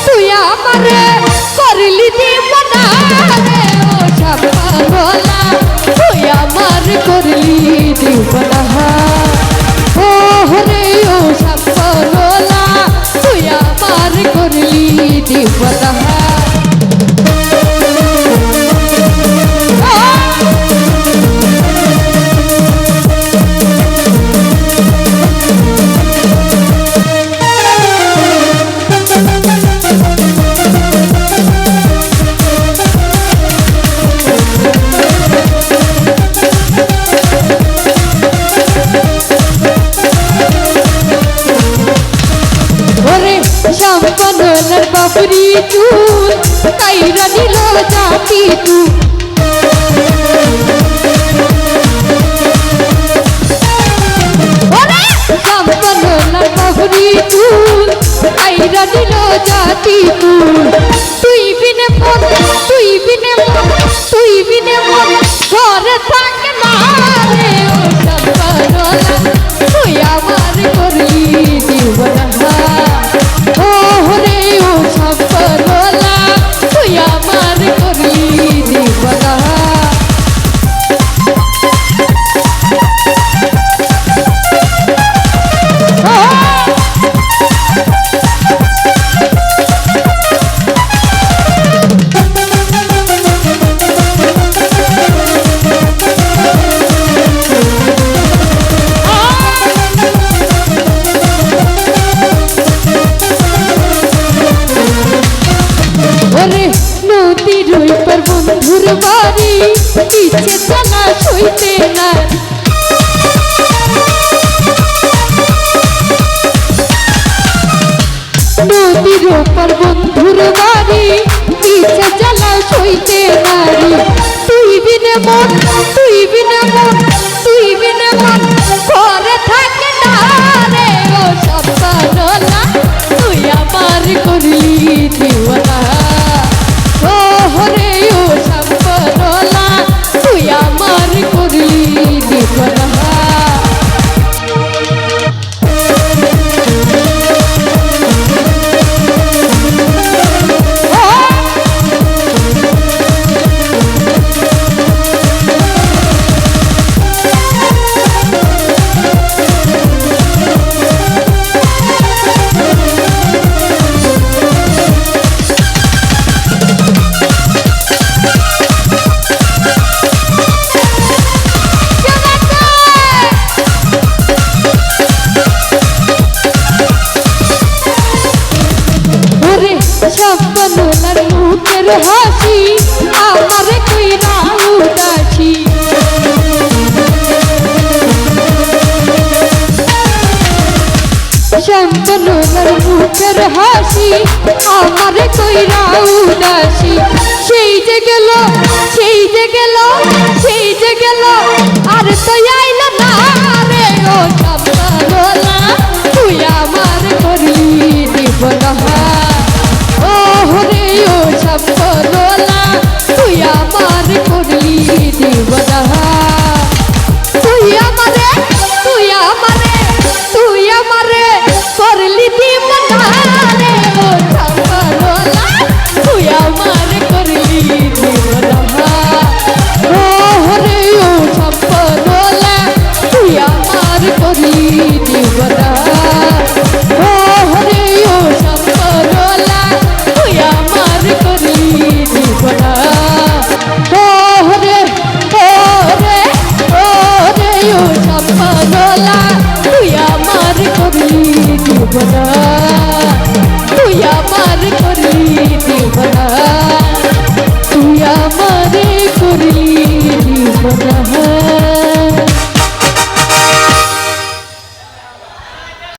তুই আমারে করলি দিবানা রে ও সাপাগলা তুই আমার করলি দিবানা ও রে ও সাপাগলা তুই আমার করলি দিবানা সম্পন্নর বাবরি চুল কাইরা নিল জাতি তু সম্পন্নর বাবরি চুল কাইরা নিল জাতি তু তুই বিনে মন ঘরে থাকে না রে ও সম্পন্নলা তুই আমার করলি দিবানা নদীর ওইপার বন্ধুর বাড়ি পিছে জানা সইতে না নদীর ওপার বন্ধুর বাড়ি পিছে জানা সইতে নারী তুই বিনে মন ঘরে থাকে না রে ও সম্পানলা তুই আমার করলি দিওয়ানা হরে ও সম্পরলা তুই আমার করলি দিবানা সম্পন্নলার মুখের হাসি আমার কইরা উদাসী সম্পন্নলার মুখের হাসি আমার কইরা উদাসী সেই যে গেল আর তো আইল না রে ও সম্পন্নলা তুই আমার করলি দিবানা হরে ও সম্পন্নলা তুই আমার করলি দিবানা তুই আমারে করলি দিবানা রে ও সম্পন্নলা তুই আমার করলি দিবানা হরে ও দেবনা